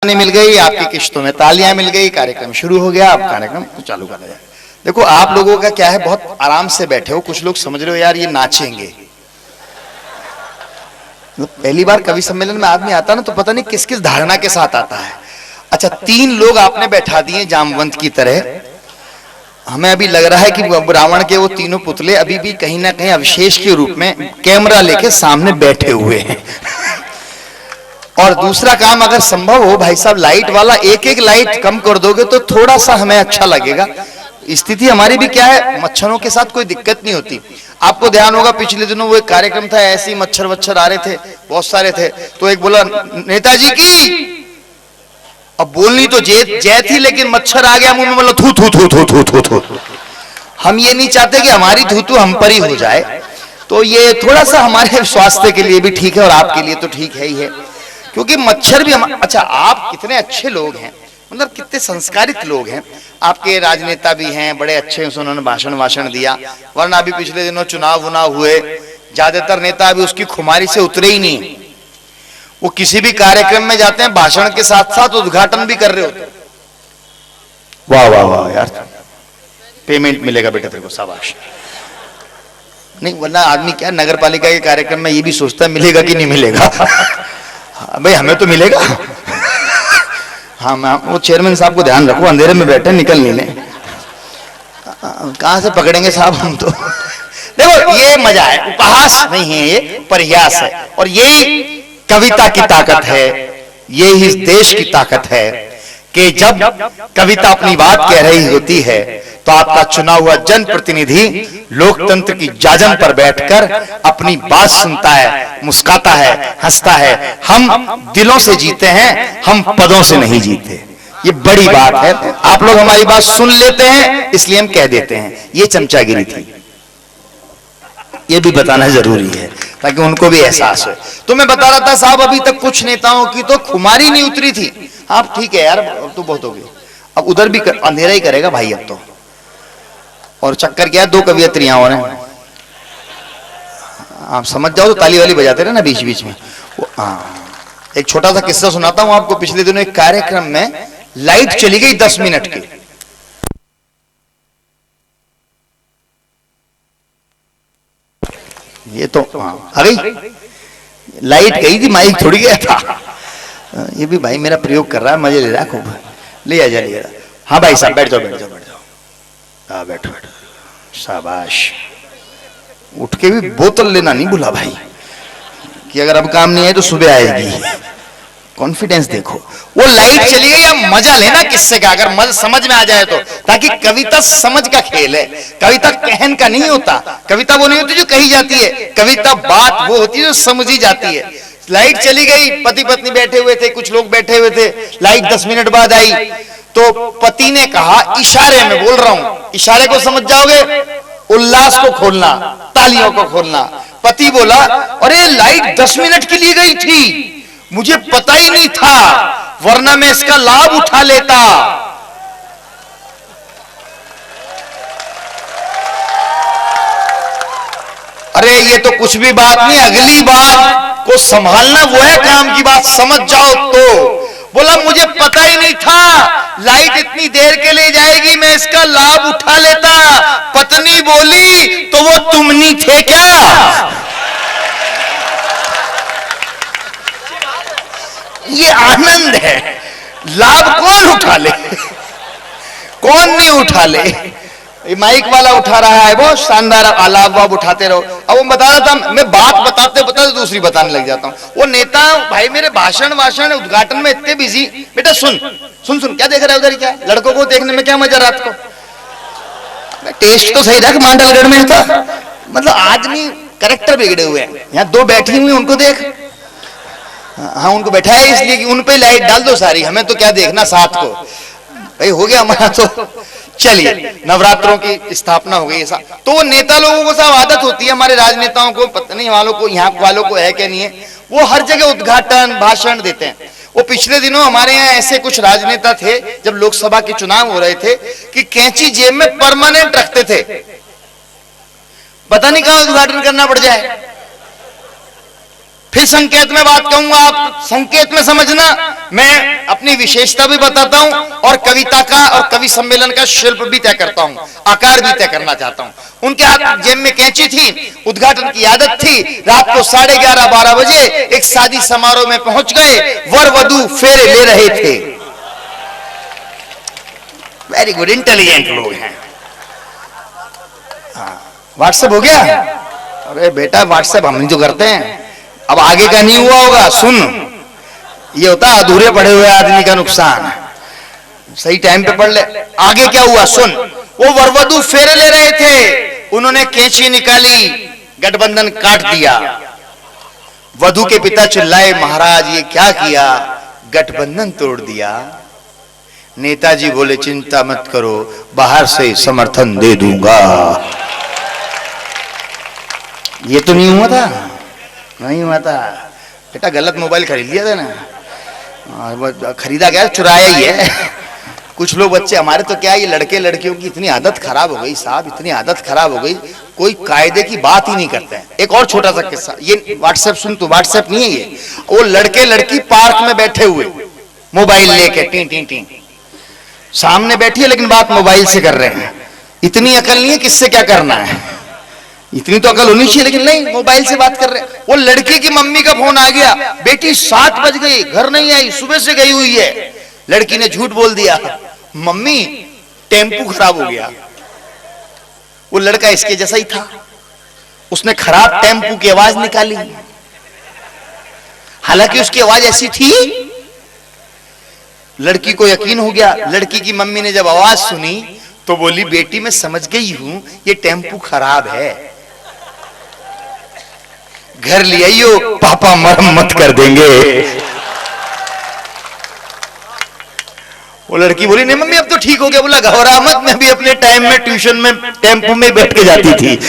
शुभकामनाएं मिल गई, आपकी किश्तों में तालियां मिल गई, कार्यक्रम शुरू हो गया। अब कार्यक्रम चालू कर दिया। देखो आप लोगों का क्या है, बहुत आराम से बैठे हो, कुछ लोग समझ रहे हो यार ये नाचेंगे। पहली बार कवि सम्मेलन में आदमी आता ना तो पता नहीं किस किस धारणा के साथ आता है। अच्छा 3 लोग आपने बैठा दिए जामवंत की तरह। हमें अभी लग रहा है कि रावण के वो तीनों पुतले अभी भी कहीं ना कहीं अवशेष के रूप में कैमरा लेके सामने बैठे हुए हैं। और दूसरा काम अगर संभव हो भाई साहब, लाइट वाला एक एक लाइट कम कर दोगे तो थोड़ा सा हमें अच्छा लगेगा। स्थिति हमारी भी क्या है, मच्छरों के साथ कोई दिक्कत नहीं होती। आपको ध्यान होगा पिछले दिनों वो एक कार्यक्रम था, ऐसे ही मच्छर वच्छर आ रहे थे, बहुत सारे थे, तो एक बोला नेताजी की, अब बोलनी तो जय थी लेकिन मच्छर आ गया मुंह में, बोला थू थू थू थू थू थू थू। हम ये नहीं चाहते कि हमारी थू थू हम पर ही हो जाए, तो ये थोड़ा सा हमारे स्वास्थ्य के लिए भी ठीक है और आपके लिए तो ठीक है ही है, क्योंकि मच्छर भी अच्छा आप कितने अच्छे लोग हैं, मतलब कितने संस्कारित लोग हैं, आपके राजनेता भी हैं, बड़े अच्छे उन्होंने भाषण दिया, वरना अभी पिछले दिनों चुनाव हुए, ज्यादातर नेता अभी उसकी खुमारी से उतरे ही नहीं। वो किसी भी कार्यक्रम में जाते हैं, भाषण के साथ साथ उद्घाटन भी कर रहे होते हैं। वाह वाह वाह यार, पेमेंट मिलेगा बेटा तेरे को, शाबाश। नहीं वरना आदमी क्या नगर पालिका के कार्यक्रम में ये भी सोचता है मिलेगा कि नहीं मिलेगा। भाई हमें तो मिलेगा। हाँ वो चेयरमैन साहब को ध्यान रखो, अंधेरे में बैठे निकल नहीं ले, कहां से पकड़ेंगे साहब हम तो। देखो ये मजा है, उपहास नहीं है, ये प्रयास है, और यही कविता की ताकत है, यही इस देश की ताकत है कि जब कविता अपनी बात कह रही होती है तो आपका चुना हुआ जनप्रतिनिधि लोकतंत्र की जाजम पर बैठकर अपनी बात सुनता है, मुस्काता है, हंसता है। हम दिलों से जीते हैं, हम पदों से नहीं जीते, ये बड़ी बात है। आप लोग हमारी बात सुन लेते हैं इसलिए हम कह देते हैं, ये चमचागिरी थी, ये भी बताना जरूरी है ताकि उनको भी एहसास हो। तो मैं बता रहा था साहब, अभी तक कुछ नेताओं की तो खुमारी नहीं उतरी थी। आप ठीक है यार, अब तो बहुत हो गई, अब उधर भी अंधेरा ही करेगा भाई अब तो। और चक्कर क्या है, 2 कवियत्रियां और हैं, आप समझ जाओ तो ताली वाली बजाते रहे ना बीच बीच में। एक छोटा सा किस्सा सुनाता हूं आपको। पिछले दिनों एक कार्यक्रम में लाइट चली गई 10 मिनट की, ये तो आ गई लाइट, गई थी, माइक थोड़ी गया था। ये भी भाई मेरा प्रयोग कर रहा है, मजे ले रहा है खूब, ले आ जा। हाँ भाई साहब बैठ जाओ बैठ जाओ बैठ जाओ, हाँ बैठो बैठो, शाबाश। उठ के भी बोतल लेना नहीं भूला भाई, कि अगर अब काम नहीं है तो सुबह आएगी। कॉन्फिडेंस देखो। वो लाइट चली गई, अब मजा लेना किससे का, अगर मजा समझ में आ जाए तो, ताकि कविता समझ का खेल है, कविता कहन का नहीं होता, कविता वो नहीं होती जो कही जाती है, कविता बात वो होती है जो समझी जाती है। लाइट चली गई, पति पत्नी बैठे हुए थे, कुछ लोग बैठे हुए थे, लाइट 10 मिनट बाद आई, तो पति ने कहा, इशारे में बोल रहा हूं, इशारे को समझ जाओगे, उल्लास को खोलना, तालियों को खोलना। पति बोला, अरे लाइट 10 मिनट के लिए गई थी, मुझे पता ही नहीं था, वरना मैं इसका लाभ उठा लेता। अरे ये तो कुछ भी बात नहीं, अगली बात को संभालना वो है काम की बात, समझ जाओ तो। बोला मुझे पता ही नहीं था लाइट इतनी देर के लिए जाएगी, मैं इसका लाभ उठा लेता। पत्नी बोली, तो वो तुम नहीं थे क्या? ये आनंद है, लाभ कौन उठा ले, कौन नहीं उठा ले। माइक वाला उठा रहा है, बहुत शानदार आलाप वाप उठाते रहो। अब वो बता रहा था, मैं बात बताते बताते दूसरी बताने लग जाता हूँ। वो नेता भाई मेरे भाषण उद्घाटन में इतने बिजी, बेटा सुन सुन सुन, क्या देख रहा है उधर, क्या लड़कों को देखने में क्या मजा रात को, टेस्ट तो सही रख, मांडलगढ़ में था, मतलब आदमी करेक्टर बिगड़े हुए हैं। यहाँ 2 बैठी हुई उनको देख, हाँ उनको बैठा है इसलिए कि उन पे लाइट डाल दो सारी, हमें तो क्या देखना साथ को, भाई हो गया हमारा तो। चलिए नवरात्रों की स्थापना हो गई, ऐसा तो वो नेता लोगों को सब आदत होती है, हमारे राजनेताओं को पता नहीं वालों को, यहाँ वालों को है क्या नहीं है, वो हर जगह उद्घाटन भाषण देते हैं। वो पिछले दिनों हमारे यहाँ ऐसे कुछ राजनेता थे, जब लोकसभा के चुनाव हो रहे थे, कि कैंची जेब में परमानेंट रखते थे, पता नहीं कहां उद्घाटन करना पड़ जाए। फिर संकेत में बात कहूंगा, आप संकेत में समझना। मैं अपनी विशेषता भी बताता हूं और कविता का और कवि सम्मेलन का शिल्प भी तय करता हूं, आकार भी तय करना चाहता हूं। उनके हाथ जेब में कैंची थी, उद्घाटन की आदत थी। रात को 11:30-12 बजे एक शादी समारोह में पहुंच गए, वर वधू फेरे ले रहे थे। वेरी गुड, इंटेलिजेंट लोग हैं। व्हाट्सएप हो गया? अरे बेटा व्हाट्सएप हम जो करते हैं, अब आगे का नहीं हुआ होगा। सुन, ये होता है अधूरे पढ़े हुए आदमी का नुकसान। सही टाइम पे पढ़ ले। आगे क्या हुआ सुन। वो वरवधू फेरे ले रहे थे, उन्होंने कैंची निकाली, गठबंधन काट दिया। वधू के पिता चिल्लाए, महाराज ये क्या किया, गठबंधन तोड़ दिया। नेताजी बोले, चिंता मत करो, बाहर से समर्थन दे दूंगा। ये तो नहीं हुआ था, नहीं हुआ था बेटा। गलत मोबाइल खरीद लिया था ना, खरीदा क्या, चुराया ही है। कुछ लोग बच्चे हमारे तो क्या, ये लड़के लड़कियों की इतनी आदत खराब हो गई साहब, इतनी आदत खराब हो गई, कोई कायदे की बात ही नहीं करते हैं। एक और छोटा सा किस्सा, ये व्हाट्सएप सुन, तो व्हाट्सएप नहीं है ये। वो लड़के लड़की पार्क में बैठे हुए, मोबाइल लेके टी टी टी, सामने बैठी है लेकिन बात मोबाइल से कर रहे हैं। इतनी अकल नहीं है किससे क्या करना है, इतनी तो अकल होनी चाहिए, लेकिन नहीं, मोबाइल से बात कर रहे हैं। वो लड़की की मम्मी का फोन आ गया, बेटी 7 बज गई, घर नहीं आई, सुबह से गई हुई है। लड़की ने झूठ बोल दिया, मम्मी टेम्पू खराब हो गया। वो लड़का इसके जैसा ही था, उसने खराब टेम्पू की आवाज निकाली, हालांकि उसकी आवाज ऐसी थी। लड़की को यकीन हो गया। लड़की की मम्मी ने जब आवाज सुनी तो बोली, बेटी मैं समझ गई हूं ये टेम्पू खराब है, घर ले आइयो, पापा मरम्मत कर देंगे। वो लड़की बोली, नहीं मम्मी अब तो ठीक हो गया। बोला, घबरा मत, मैं भी अपने टाइम में ट्यूशन में टेम्पू में बैठ के जाती थी।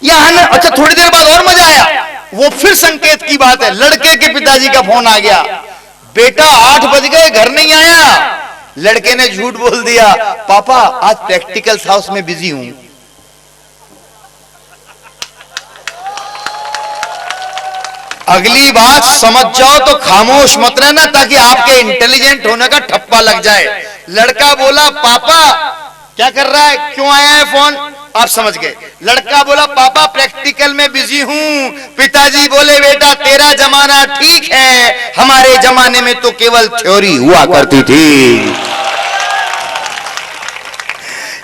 यहां ना, अच्छा थोड़ी देर बाद और मजा आया। वो फिर संकेत की बात है, लड़के के पिताजी का फोन आ गया, बेटा 8 बज गए, घर नहीं आया। लड़के ने झूठ बोल दिया, पापा आज प्रैक्टिकल था उसमें बिजी हूं। अगली बात समझ जाओ तो खामोश मत रहना, ताकि आपके इंटेलिजेंट होने का ठप्पा लग जाए। लड़का बोला, पापा क्या कर रहा है, क्यों आया है फोन, आप समझ गए। लड़का बोला, पापा प्रैक्टिकल में बिजी हूं। पिताजी बोले, बेटा तेरा जमाना ठीक है, हमारे जमाने में तो केवल थ्योरी हुआ करती थी।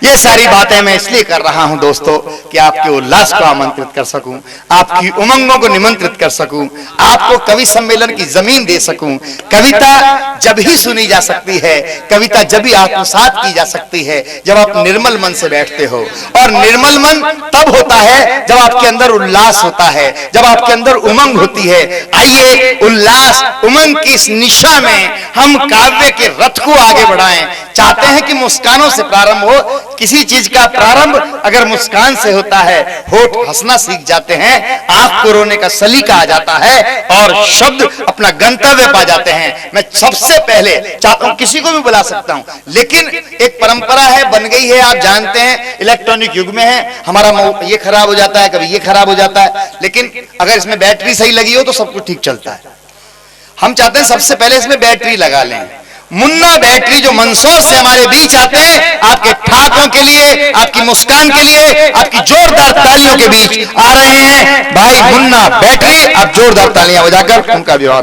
ये सारी बातें मैं इसलिए कर रहा हूं दोस्तों कि आपके उल्लास को आमंत्रित कर सकूं, आपकी उमंगों को निमंत्रित कर सकूं, आपको कवि सम्मेलन की जमीन दे सकूं। कविता जब ही सुनी जा सकती है, कविता जब ही आत्मसात की जा सकती है जब आप निर्मल मन से बैठते हो। और निर्मल मन तब होता है जब आपके अंदर उल्लास होता है, जब आपके अंदर उमंग होती है। आइए उल्लास उमंग की इस निशा में हम काव्य के रथ को आगे बढ़ाएं। चाहते हैं कि मुस्कानों से प्रारंभ हो। किसी चीज का प्रारंभ अगर मुस्कान से होता है, होठ हंसना सीख जाते हैं, आंख को रोने का सलीका आ जाता है और शब्द अपना गंतव्य पा जाते हैं। मैं सबसे पहले चाहता हूं, किसी को भी बुला सकता हूं, लेकिन एक परंपरा है, बन गई है, आप जानते हैं इलेक्ट्रॉनिक युग में है, हमारा ये खराब हो जाता है, कभी ये खराब हो जाता है, लेकिन अगर इसमें बैटरी सही लगी हो तो सब कुछ ठीक चलता है। हम चाहते हैं सबसे पहले इसमें बैटरी लगा लें। मुन्ना बैटरी जो मंदसौर से हमारे बीच आते हैं, आपके ठाकों के लिए, आपकी मुस्कान के लिए, आपकी जोरदार तालियों के बीच आ रहे हैं। भाई मुन्ना बैटरी, आप जोरदार तालियां बजाकर उनका विवाह